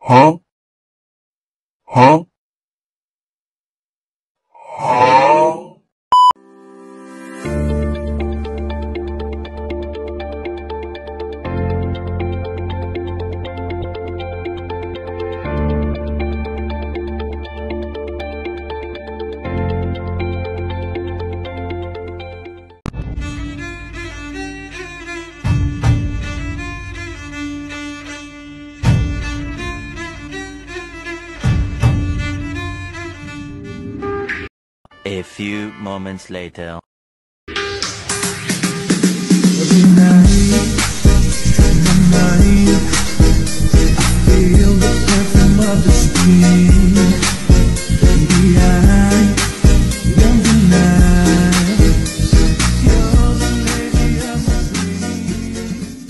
Huh? Huh? Huh? A few moments later. Every night, in my mind, I feel the perfume of the spring. Baby, I can't deny you're the lady of my dreams.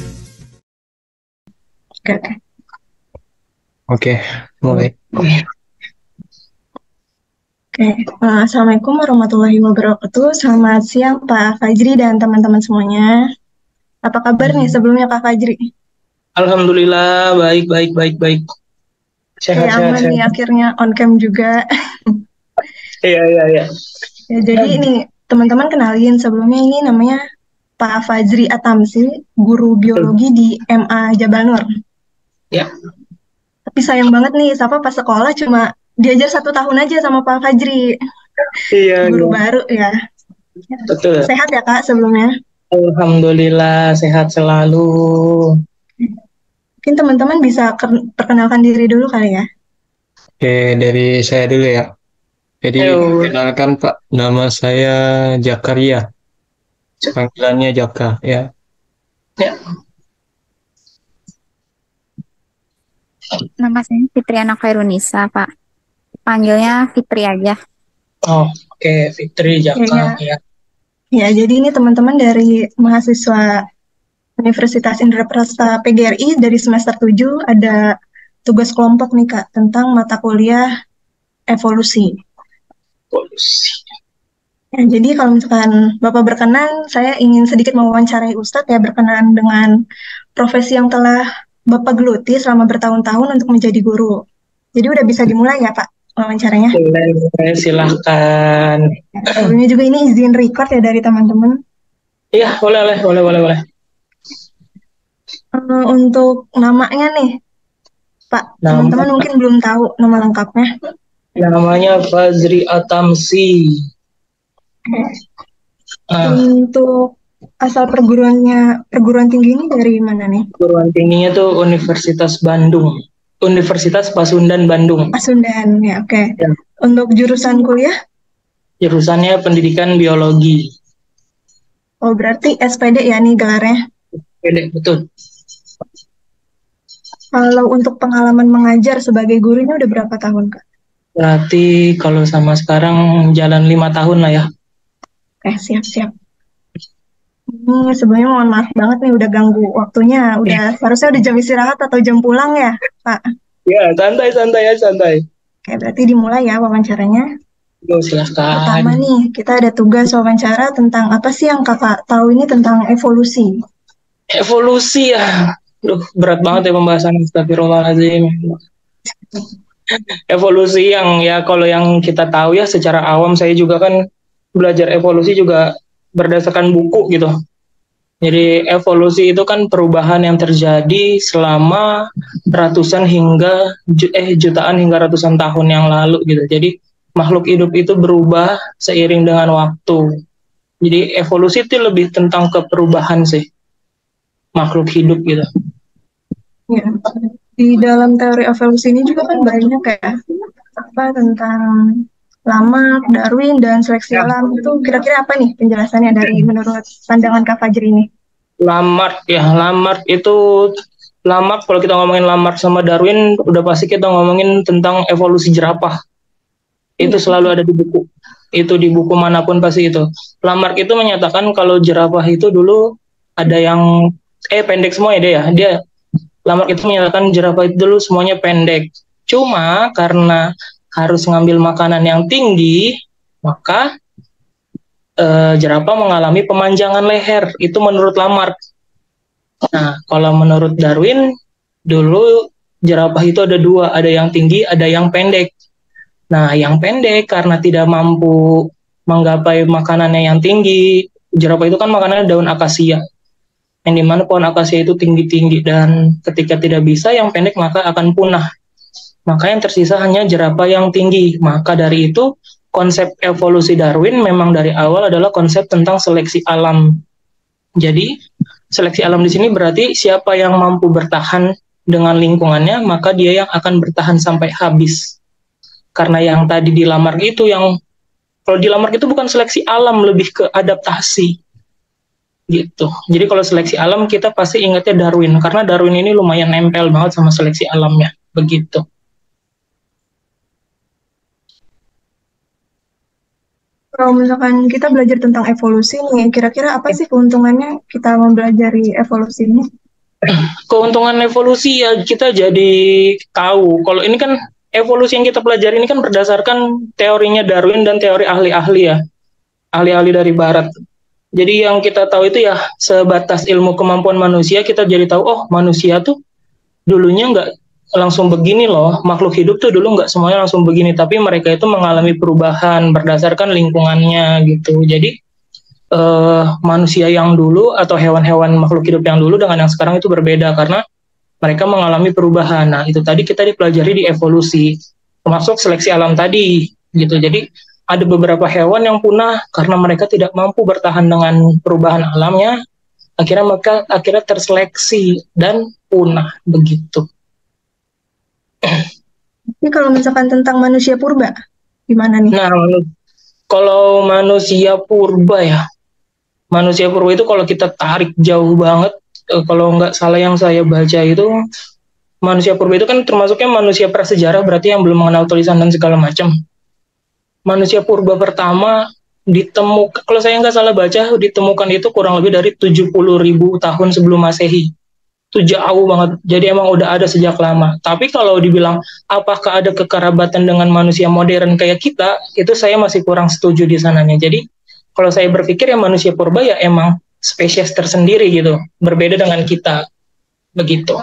Oke. Oke, mulai. Assalamualaikum warahmatullahi wabarakatuh. Selamat siang Pak Fajri dan teman-teman semuanya. Apa kabar nih sebelumnya Kak Fajri? Alhamdulillah, baik. Sehat. Aman nih akhirnya on cam juga. Iya. Ya, jadi ini teman-teman kenalin sebelumnya ini namanya Pak Fajri Atamsi, guru biologi di MA Jabal Nur. Ya. Tapi sayang banget nih, Safa pas sekolah cuma diajar 1 tahun aja sama Pak Fajri. Iya. Guru baru ya. Betul. Sehat ya Kak sebelumnya? Alhamdulillah, sehat selalu. Mungkin teman-teman bisa perkenalkan diri dulu kali ya. Oke, dari saya dulu ya. Jadi, Ayo. perkenalkan Pak, nama saya Jakaria. Panggilannya Jaka, ya. Ya. Nama saya Fitriana Khairunisa, Pak. Panggilnya Fitri aja. Oh, oke, Fitri Jaka. Ya, jadi ini teman-teman dari mahasiswa Universitas Indraprasta PGRI dari semester 7 ada tugas kelompok nih Kak tentang mata kuliah evolusi. Ya, jadi kalau misalkan Bapak berkenan, saya ingin sedikit mewawancarai Ustadz ya berkenaan dengan profesi yang telah Bapak geluti selama bertahun-tahun untuk menjadi guru. Jadi udah bisa dimulai ya Pak wawancaranya? Boleh, silahkan. Sebelumnya juga ini izin record ya dari teman-teman. Iya, boleh. Untuk namanya nih, Pak, teman-teman mungkin belum tahu nama lengkapnya. Namanya Fajri Atamsi. Untuk asal perguruan tinggi ini dari mana nih? Perguruan tingginya tuh Universitas Bandung. Universitas Pasundan Bandung. Pasundan, ya oke. Ya. Untuk jurusan kuliah? Jurusannya Pendidikan Biologi. Oh, berarti SPD ya nih gelarnya? SPD, betul. Kalau untuk pengalaman mengajar sebagai guru ini udah berapa tahun, Kak? Berarti kalau sama sekarang jalan 5 tahun lah ya. Oke, siap. Ini sebelumnya mohon maaf banget nih udah ganggu waktunya. Harusnya udah jam istirahat atau jam pulang ya, Pak? Ya, santai. Oke, berarti dimulai ya wawancaranya. Silahkan. Pertama nih, kita ada tugas wawancara tentang apa sih yang Kakak tahu ini tentang evolusi? Evolusi ya. Berat banget ya pembahasan. Astagfirullahaladzim. Evolusi yang ya kalau yang kita tahu ya secara awam, saya juga kan belajar evolusi juga berdasarkan buku gitu. Jadi evolusi itu kan perubahan yang terjadi selama jutaan hingga ratusan tahun yang lalu gitu. Jadi makhluk hidup itu berubah seiring dengan waktu. Jadi evolusi itu lebih tentang keperubahan sih makhluk hidup gitu. Ya, di dalam teori evolusi ini juga kan banyak kayak apa tentang Lamarck, Darwin, dan seleksi alam. Itu kira-kira apa nih penjelasannya dari menurut pandangan Kak Fajri ini? Lamarck kalau kita ngomongin Lamarck sama Darwin, udah pasti kita ngomongin tentang evolusi jerapah. Itu selalu ada di buku. Itu di buku manapun pasti itu. Lamarck itu menyatakan kalau jerapah itu dulu ada yang pendek semua ya dia. Lamarck itu menyatakan jerapah itu dulu semuanya pendek. Cuma karena harus ngambil makanan yang tinggi, maka jerapah mengalami pemanjangan leher. Itu menurut Lamarck. Nah, kalau menurut Darwin, dulu jerapah itu ada dua, ada yang tinggi, ada yang pendek. Nah, yang pendek karena tidak mampu menggapai makanannya yang tinggi, jerapah itu kan makanannya daun akasia, yang dimana pohon akasia itu tinggi-tinggi, dan ketika tidak bisa yang pendek maka akan punah. Maka yang tersisa hanya jerapah yang tinggi. Maka dari itu konsep evolusi Darwin memang dari awal adalah konsep tentang seleksi alam. Jadi seleksi alam di sini berarti siapa yang mampu bertahan dengan lingkungannya, maka dia yang akan bertahan sampai habis. Karena yang tadi di Lamarck itu, yang kalau di Lamarck itu bukan seleksi alam, lebih ke adaptasi gitu. Jadi kalau seleksi alam kita pasti ingatnya Darwin, karena Darwin ini lumayan nempel banget sama seleksi alamnya, begitu. Kalau misalkan kita belajar tentang evolusi nih, kira-kira apa sih keuntungannya kita mempelajari evolusi ini? Keuntungan evolusi ya kita jadi tahu. Kalau ini kan evolusi yang kita pelajari ini kan berdasarkan teorinya Darwin dan teori ahli-ahli ya, ahli-ahli dari barat. Jadi yang kita tahu itu ya sebatas ilmu kemampuan manusia, kita jadi tahu, oh manusia tuh dulunya nggak langsung begini loh, makhluk hidup tuh dulu nggak semuanya langsung begini, tapi mereka itu mengalami perubahan berdasarkan lingkungannya gitu. Jadi manusia yang dulu atau hewan-hewan makhluk hidup yang dulu dengan yang sekarang itu berbeda karena mereka mengalami perubahan. Nah itu tadi kita dipelajari di evolusi, termasuk seleksi alam tadi gitu. Jadi ada beberapa hewan yang punah karena mereka tidak mampu bertahan dengan perubahan alamnya, akhirnya terseleksi dan punah begitu. Tapi kalau misalkan tentang manusia purba, gimana nih? Nah, kalau manusia purba ya, manusia purba itu kalau kita tarik jauh banget, kalau nggak salah yang saya baca itu, manusia purba itu kan termasuknya manusia prasejarah, berarti yang belum mengenal tulisan dan segala macam. Manusia purba pertama ditemukan, kalau saya nggak salah baca, ditemukan itu kurang lebih dari 70.000 tahun sebelum Masehi. Itu jauh banget, jadi emang udah ada sejak lama. Tapi kalau dibilang apakah ada kekerabatan dengan manusia modern kayak kita, itu saya masih kurang setuju di sananya. Jadi kalau saya berpikir ya manusia purba ya emang spesies tersendiri gitu, berbeda dengan kita, begitu.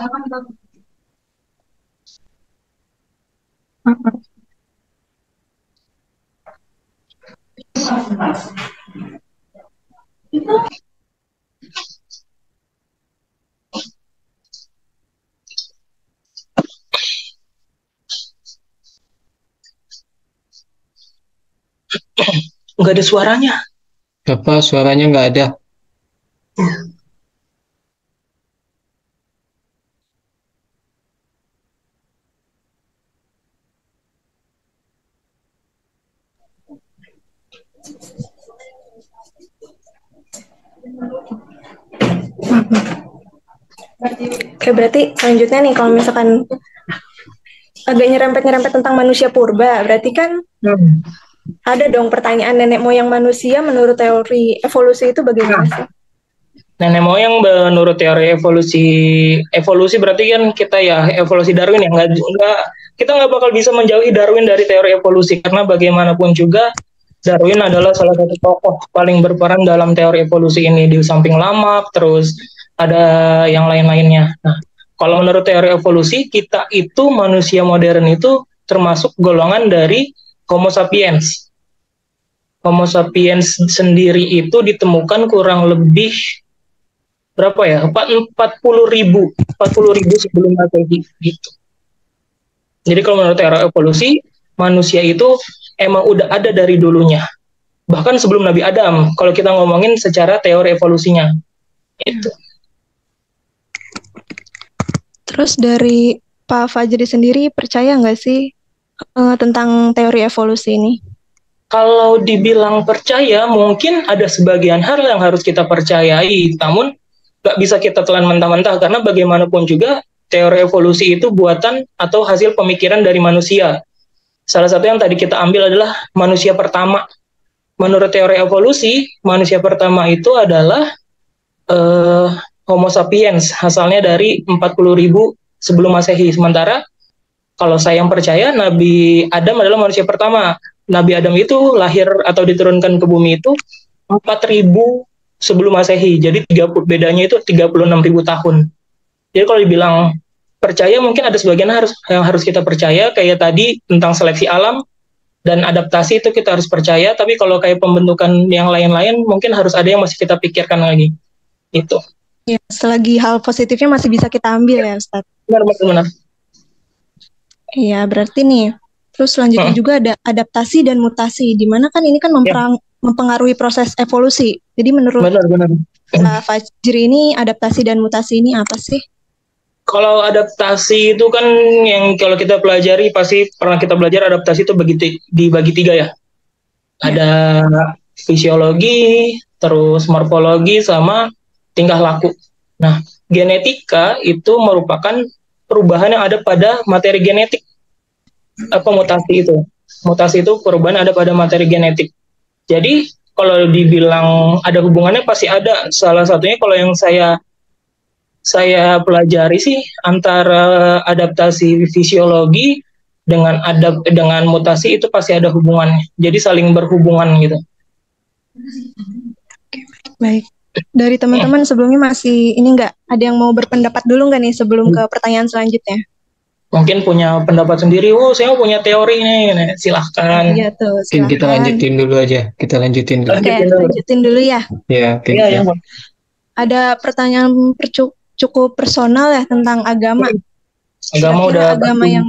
Nggak ada suaranya. Apa suaranya nggak ada? Oke, berarti selanjutnya nih kalau misalkan agak nyerempet-nyerempet tentang manusia purba, berarti kan ada dong pertanyaan nenek moyang manusia menurut teori evolusi itu bagaimana sih? Nenek moyang menurut teori evolusi berarti kan kita ya evolusi Darwin ya, kita nggak bakal bisa menjauhi Darwin dari teori evolusi, karena bagaimanapun juga Darwin adalah salah satu tokoh paling berperan dalam teori evolusi ini, di samping Lamarck, terus ada yang lain-lainnya. Nah, kalau menurut teori evolusi, kita itu manusia modern itu termasuk golongan dari Homo sapiens. Homo sapiens sendiri itu ditemukan kurang lebih berapa ya? 40.000 sebelum Masehi gitu. Jadi kalau menurut teori evolusi, manusia itu emang udah ada dari dulunya. Bahkan sebelum Nabi Adam, kalau kita ngomongin secara teori evolusinya. Itu. Terus dari Pak Fajri sendiri percaya nggak sih tentang teori evolusi ini? Kalau dibilang percaya, mungkin ada sebagian hal yang harus kita percayai, namun nggak bisa kita telan mentah-mentah, karena bagaimanapun juga teori evolusi itu buatan atau hasil pemikiran dari manusia. Salah satu yang tadi kita ambil adalah manusia pertama. Menurut teori evolusi, manusia pertama itu adalah Homo sapiens, asalnya dari 40.000 sebelum Masehi. Sementara kalau saya yang percaya, Nabi Adam adalah manusia pertama. Nabi Adam itu lahir atau diturunkan ke bumi itu 4.000 sebelum Masehi. Jadi bedanya itu 36.000 tahun. Jadi kalau dibilang percaya mungkin ada sebagian yang harus kita percaya, kayak tadi tentang seleksi alam dan adaptasi itu kita harus percaya, tapi kalau kayak pembentukan yang lain-lain mungkin harus ada yang masih kita pikirkan lagi. Itu. Ya, selagi hal positifnya masih bisa kita ambil ya Ustadz. Benar. Iya, berarti nih, terus selanjutnya juga ada adaptasi dan mutasi, di mana kan ini kan mempengaruhi proses evolusi. Jadi menurut Benar. Kak Fajri ini adaptasi dan mutasi ini apa sih? Kalau adaptasi itu kan yang kalau kita pelajari pasti pernah kita belajar adaptasi itu dibagi 3 ya. Ada fisiologi, terus morfologi sama tingkah laku. Nah, genetika itu merupakan perubahan yang ada pada materi genetik. Mutasi itu? Mutasi itu perubahan ada pada materi genetik. Jadi, kalau dibilang ada hubungannya pasti ada. Salah satunya kalau yang saya pelajari sih antara adaptasi fisiologi dengan mutasi itu pasti ada hubungannya. Jadi saling berhubungan gitu. Baik. Dari teman-teman sebelumnya masih ini nggak ada yang mau berpendapat dulu nggak nih sebelum ke pertanyaan selanjutnya? Mungkin punya pendapat sendiri. Saya punya teori nih. Silahkan. Iya tuh. Mungkin kita lanjutin dulu aja. Kita lanjutin dulu. Oke, lanjutin dulu ya. Ya, oke. Iya. Ada pertanyaan cukup personal ya tentang agama. Agama Kira-kira udah agama pasti. yang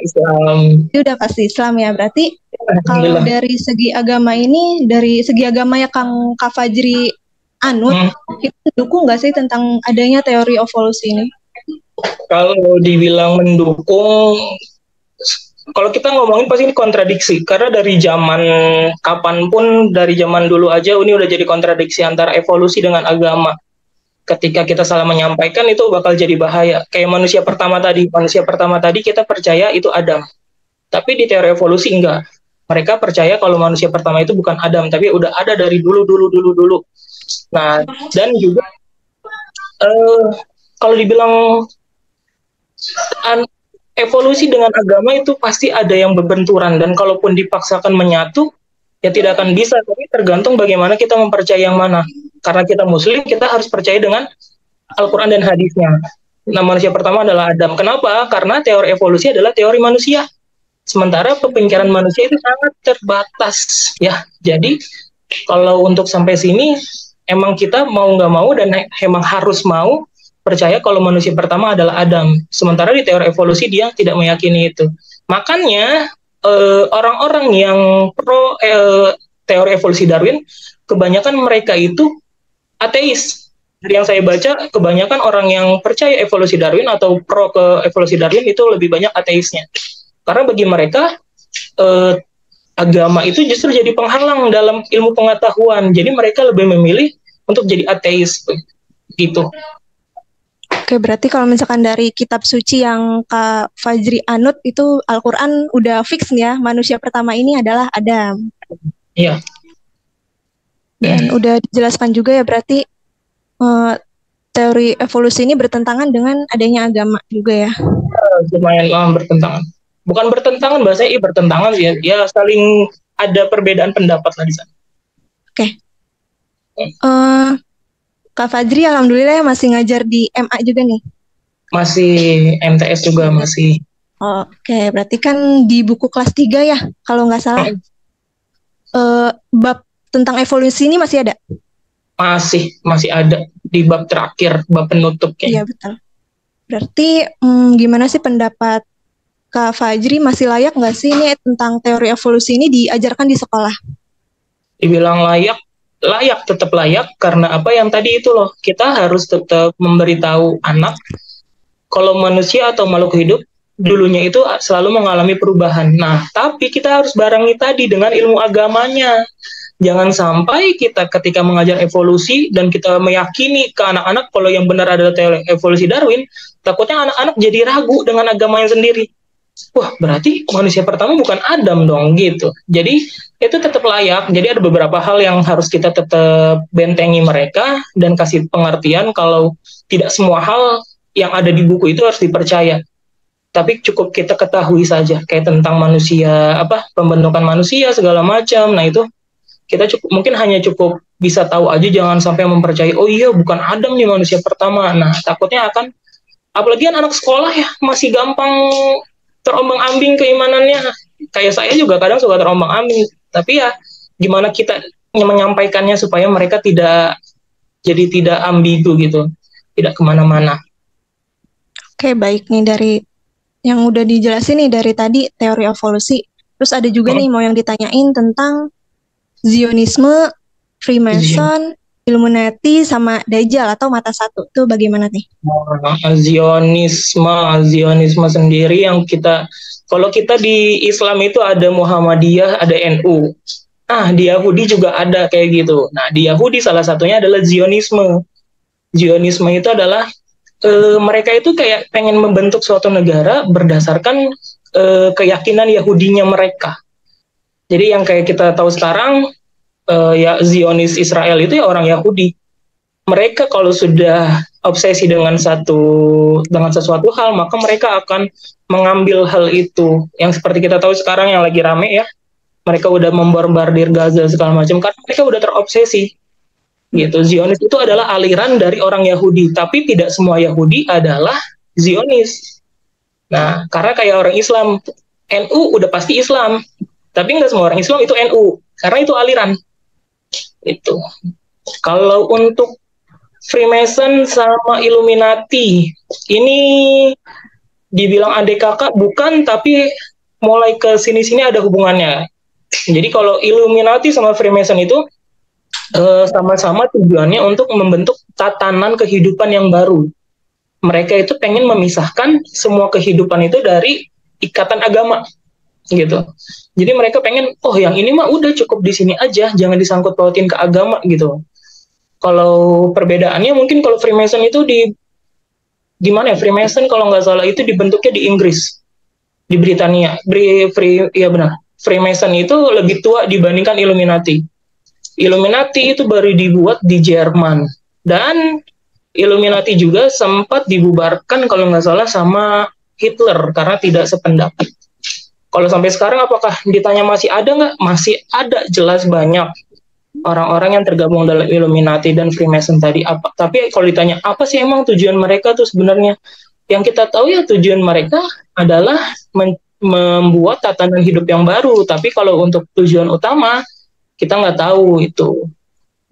Islam. Itu udah pasti Islam ya. Berarti kalau dari segi agama ini, dari segi agama ya Kak Fajri anut, itu dukung nggak sih tentang adanya teori evolusi ini? Kalau dibilang mendukung, kalau kita ngomongin pasti ini kontradiksi. Karena dari zaman kapanpun, dari zaman dulu aja ini udah jadi kontradiksi antara evolusi dengan agama. Ketika kita salah menyampaikan itu bakal jadi bahaya. Kayak manusia pertama tadi kita percaya itu Adam. Tapi di teori evolusi enggak. Mereka percaya kalau manusia pertama itu bukan Adam, tapi udah ada dari dulu. Nah, dan juga kalau dibilang evolusi dengan agama itu pasti ada yang berbenturan, dan kalaupun dipaksakan menyatu ya tidak akan bisa, tapi tergantung bagaimana kita mempercayai yang mana. Karena kita muslim, kita harus percaya dengan Al-Quran dan hadisnya. Nah, manusia pertama adalah Adam. Kenapa? Karena teori evolusi adalah teori manusia. Sementara pemikiran manusia itu sangat terbatas. Ya, jadi kalau untuk sampai sini, emang kita mau nggak mau dan emang harus mau percaya kalau manusia pertama adalah Adam. Sementara di teori evolusi dia tidak meyakini itu. Makanya orang-orang yang pro teori evolusi Darwin, kebanyakan mereka itu ateis. Dari yang saya baca, kebanyakan orang yang percaya evolusi Darwin atau pro ke evolusi Darwin itu lebih banyak ateisnya. Karena bagi mereka agama itu justru jadi penghalang dalam ilmu pengetahuan. Jadi mereka lebih memilih untuk jadi ateis gitu. Oke, berarti kalau misalkan dari kitab suci yang Kak Fajri anut itu Al-Quran udah fix nih ya, manusia pertama ini adalah Adam. Iya. Dan udah dijelaskan juga ya berarti teori evolusi ini bertentangan dengan adanya agama juga ya. Lumayan bertentangan. Bukan bertentangan, bahasanya bertentangan sih. Ya saling ada perbedaan pendapat lah di sana. Oke. Kak Fajri alhamdulillah ya masih ngajar di MA juga nih. Masih MTS juga masih. Oke, berarti kan di buku kelas 3 ya kalau nggak salah. Bab tentang evolusi ini masih ada? Masih ada di bab terakhir, bab penutup kayaknya. Iya, betul. Berarti gimana sih pendapat Kak Fajri, masih layak nggak sih ini tentang teori evolusi ini diajarkan di sekolah? Dibilang layak, tetap layak, karena apa yang tadi itu loh, kita harus tetap memberitahu anak kalau manusia atau makhluk hidup dulunya itu selalu mengalami perubahan. Nah, tapi kita harus barengi tadi dengan ilmu agamanya. Jangan sampai kita ketika mengajar evolusi dan kita meyakini ke anak-anak kalau yang benar adalah teori evolusi Darwin, takutnya anak-anak jadi ragu dengan agamanya sendiri. Wah, berarti manusia pertama bukan Adam dong, gitu. Jadi, itu tetap layak. Jadi, ada beberapa hal yang harus kita tetap bentengi mereka dan kasih pengertian kalau tidak semua hal yang ada di buku itu harus dipercaya. Tapi cukup kita ketahui saja, kayak tentang manusia, pembentukan manusia, segala macam. Nah, itu kita mungkin hanya cukup bisa tahu aja, jangan sampai mempercayai, oh iya, bukan Adam nih manusia pertama. Nah, takutnya akan apalagi kan anak sekolah ya masih gampang terombang-ambing keimanannya. Kayak saya juga kadang suka terombang-ambing. Tapi ya gimana kita menyampaikannya supaya mereka tidak ambigu gitu, tidak kemana-mana. Oke, baik nih dari yang udah dijelasin nih dari tadi teori evolusi. Terus ada juga nih mau yang ditanyain tentang Zionisme, Freemason, Illuminati, sama Dajjal atau mata satu. Itu bagaimana nih? Zionisme sendiri yang kalau kita di Islam itu ada Muhammadiyah, ada NU. Di Yahudi juga ada kayak gitu. Nah, di Yahudi salah satunya adalah Zionisme. Zionisme itu adalah mereka itu kayak pengen membentuk suatu negara berdasarkan keyakinan Yahudinya mereka. Jadi yang kayak kita tahu sekarang, ya Zionis Israel itu ya orang Yahudi. Mereka kalau sudah obsesi dengan sesuatu hal, maka mereka akan mengambil hal itu. Yang seperti kita tahu sekarang yang lagi rame ya, mereka udah membombardir Gaza segala macam karena mereka udah terobsesi. Gitu. Zionis itu adalah aliran dari orang Yahudi, tapi tidak semua Yahudi adalah Zionis. Nah, karena kayak orang Islam, NU udah pasti Islam, tapi nggak semua orang Islam itu NU, karena itu aliran. Itu. Kalau untuk Freemason sama Illuminati, ini dibilang adik kakak bukan, tapi mulai ke sini-sini ada hubungannya. Jadi kalau Illuminati sama Freemason itu sama-sama tujuannya untuk membentuk tatanan kehidupan yang baru. Mereka itu pengen memisahkan semua kehidupan itu dari ikatan agama, gitu. Jadi mereka pengen, yang ini mah udah cukup di sini aja, jangan disangkut pautin ke agama, gitu. Kalau perbedaannya mungkin kalau Freemason itu di mana ya? Freemason kalau nggak salah itu dibentuknya di Inggris, di Britania. Iya benar. Freemason itu lebih tua dibandingkan Illuminati. Illuminati itu baru dibuat di Jerman, dan Illuminati juga sempat dibubarkan kalau nggak salah sama Hitler karena tidak sependapat. Kalau sampai sekarang apakah ditanya masih ada nggak? Masih ada, jelas banyak orang-orang yang tergabung dalam Illuminati dan Freemason tadi. Tapi kalau ditanya apa sih emang tujuan mereka tuh sebenarnya? Yang kita tahu ya tujuan mereka adalah membuat tatanan hidup yang baru. Tapi kalau untuk tujuan utama kita nggak tahu itu.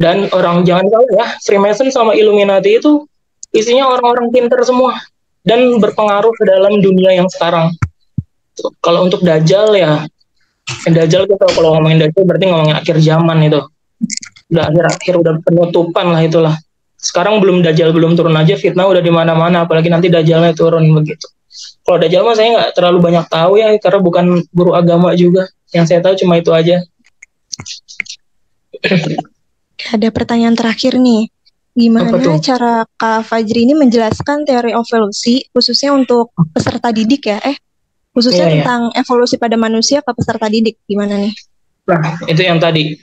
Dan jangan tahu ya, Freemason sama Illuminati itu isinya orang-orang pintar semua dan berpengaruh ke dalam dunia yang sekarang. Kalau untuk Dajjal ya, Dajjal kita kalau ngomongin Dajjal berarti ngomongin akhir zaman itu. Udah akhir udah penutupan lah itulah. Sekarang Dajjal belum turun aja, fitnah udah di mana-mana, apalagi nanti Dajjalnya turun begitu. Kalau Dajjal mah saya nggak terlalu banyak tahu ya, karena bukan guru agama juga. Yang saya tahu cuma itu aja. Ada pertanyaan terakhir nih. Gimana cara Kak Fajri ini menjelaskan teori evolusi khususnya untuk peserta didik ya? Khususnya tentang evolusi pada manusia ke peserta didik. Gimana nih? Nah, itu yang tadi.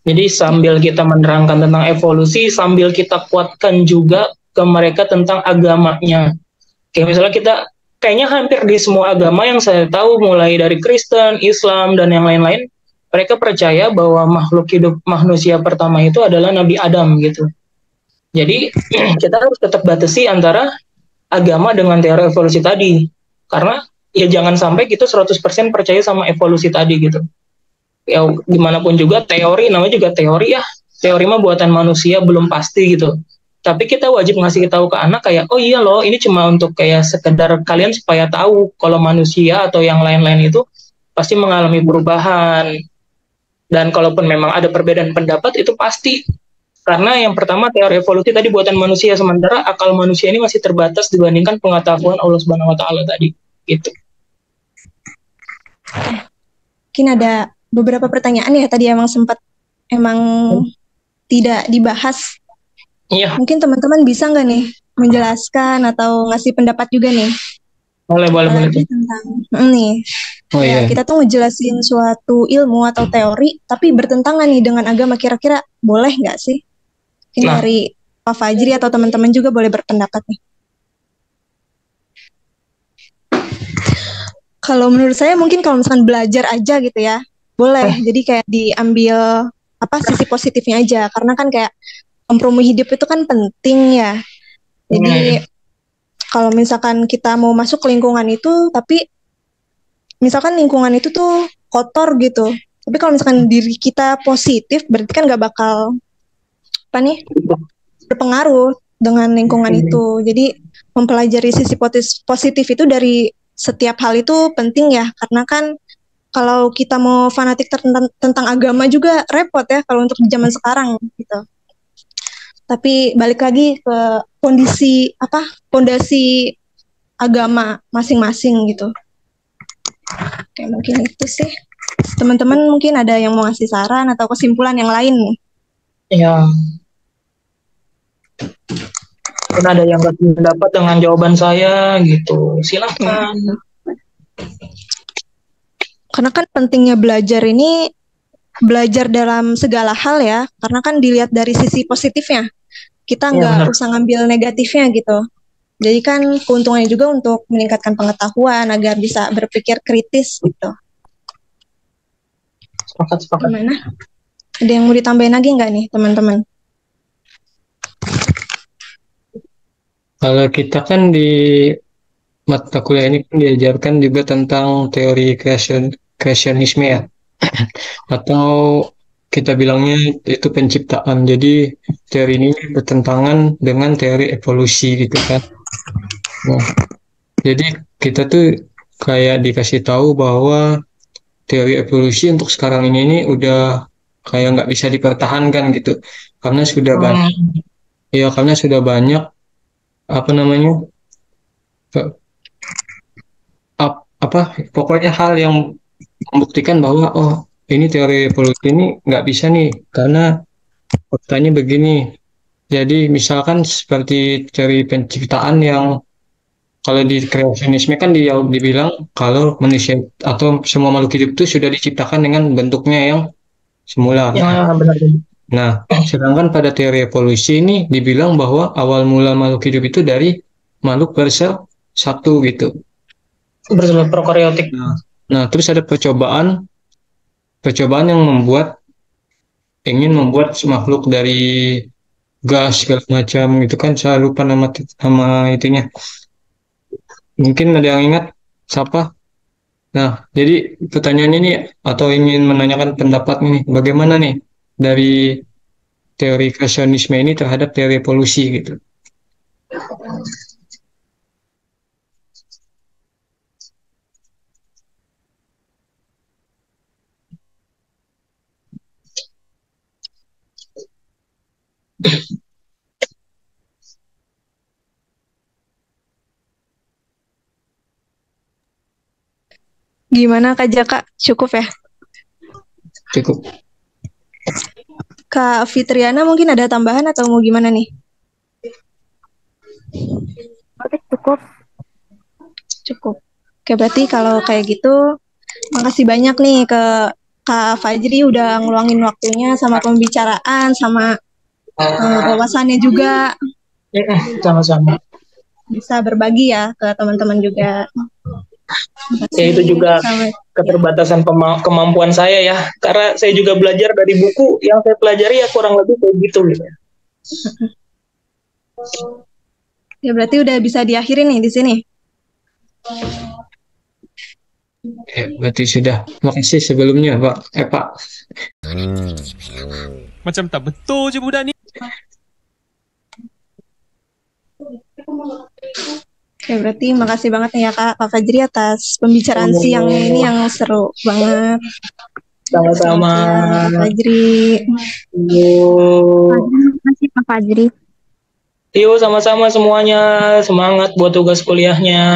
Jadi sambil kita menerangkan tentang evolusi, sambil kita kuatkan juga ke mereka tentang agamanya. Kayak misalnya kayaknya hampir di semua agama yang saya tahu, mulai dari Kristen, Islam, dan yang lain-lain, mereka percaya bahwa makhluk hidup manusia pertama itu adalah Nabi Adam gitu. Jadi kita harus tetap batasi antara agama dengan teori evolusi tadi. Karena ya jangan sampai kita 100% percaya sama evolusi tadi gitu. Ya gimana pun juga teori, namanya juga teori ya. Teori mah buatan manusia, belum pasti gitu. Tapi kita wajib ngasih tahu ke anak kayak, oh iya loh, ini cuma untuk kayak sekedar kalian supaya tahu kalau manusia atau yang lain-lain itu pasti mengalami perubahan. Dan kalaupun memang ada perbedaan pendapat itu pasti. Karena yang pertama teori evolusi tadi buatan manusia, sementara akal manusia ini masih terbatas dibandingkan pengetahuan Allah Subhanahu wa taala tadi. Gitu. Mungkin ada beberapa pertanyaan ya tadi emang sempat tidak dibahas. Iya. Mungkin teman-teman bisa nggak nih menjelaskan atau ngasih pendapat juga nih? Boleh. Tentang nih. Kita tuh ngejelasin suatu ilmu atau teori, tapi bertentangan nih dengan agama. Kira-kira boleh nggak sih? Ini dari Pak Fajri atau teman-teman juga boleh berpendapat nih. Kalau menurut saya mungkin kalau misalkan belajar aja gitu ya, boleh. Jadi kayak diambil sisi positifnya aja. Karena kan kayak kompromi hidup itu kan penting ya. Jadi kalau misalkan kita mau masuk ke lingkungan itu, tapi misalkan lingkungan itu tuh kotor gitu. Tapi kalau misalkan diri kita positif, berarti kan nggak bakal berpengaruh dengan lingkungan itu. Jadi mempelajari sisi positif itu dari setiap hal itu penting ya, karena kan kalau kita mau fanatik tentang agama juga repot ya kalau untuk di zaman sekarang gitu. Tapi balik lagi ke pondasi agama masing-masing gitu. Oke, mungkin itu sih. Teman-teman mungkin ada yang mau ngasih saran atau kesimpulan yang lain nih? Ya, mungkin ada yang nggak pendapat dengan jawaban saya gitu. Silahkan. Karena kan pentingnya belajar ini belajar dalam segala hal ya, karena kan dilihat dari sisi positifnya. Kita nggak usah ngambil negatifnya gitu. Jadi kan keuntungannya juga untuk meningkatkan pengetahuan agar bisa berpikir kritis gitu. Sepakat. Gimana? Ada yang mau ditambahin lagi nggak nih teman-teman? Kalau kita kan di mata kuliah ini kan diajarkan juga tentang teori kreasionisme ya. Atau kita bilangnya itu penciptaan. Jadi teori ini bertentangan dengan teori evolusi gitu kan. Nah, jadi kita tuh kayak dikasih tahu bahwa teori evolusi untuk sekarang ini udah kayak nggak bisa dipertahankan gitu, karena sudah banyak, ya karena sudah banyak pokoknya hal yang membuktikan bahwa ini teori evolusi ini nggak bisa nih karena faktanya begini. Jadi misalkan seperti teori penciptaan yang kalau di kreasionisme kan dibilang kalau manusia atau semua makhluk hidup itu sudah diciptakan dengan bentuknya yang semula. Ya, benar. Nah, sedangkan pada teori evolusi ini dibilang bahwa awal mula makhluk hidup itu dari makhluk bersel satu gitu. Bersel prokaryotik. Nah, terus ada percobaan yang ingin membuat makhluk dari gas segala macam itu kan, saya lupa nama itunya. Mungkin ada yang ingat siapa? Nah, jadi pertanyaan ini atau ingin menanyakan pendapat nih, bagaimana nih dari teori kreasionisme ini terhadap teori evolusi gitu. Gimana Kak Jaka? Cukup ya? Cukup. Kak Fitriana mungkin ada tambahan atau mau gimana nih? Oke, cukup. Cukup. Oke, berarti kalau kayak gitu, makasih banyak nih ke Kak Fajri udah ngeluangin waktunya sama pembicaraan, sama wawasannya juga. Sama-sama. Bisa berbagi ya ke teman-teman juga. Ya itu juga keterbatasan kemampuan saya ya, karena saya juga belajar dari buku yang saya pelajari ya kurang lebih kayak gitu. Ya berarti udah bisa diakhiri nih di sini. Ya, berarti sudah. Makasih sebelumnya Pak. Pak. Macam tak betul je budak ni. Oke, berarti makasih banget nih ya Kak Fajri atas pembicaraan siang ini yang seru banget. Sama-sama. Kak Fajri. Terima kasih Pak Fajri. Yuk sama-sama semuanya, semangat buat tugas kuliahnya.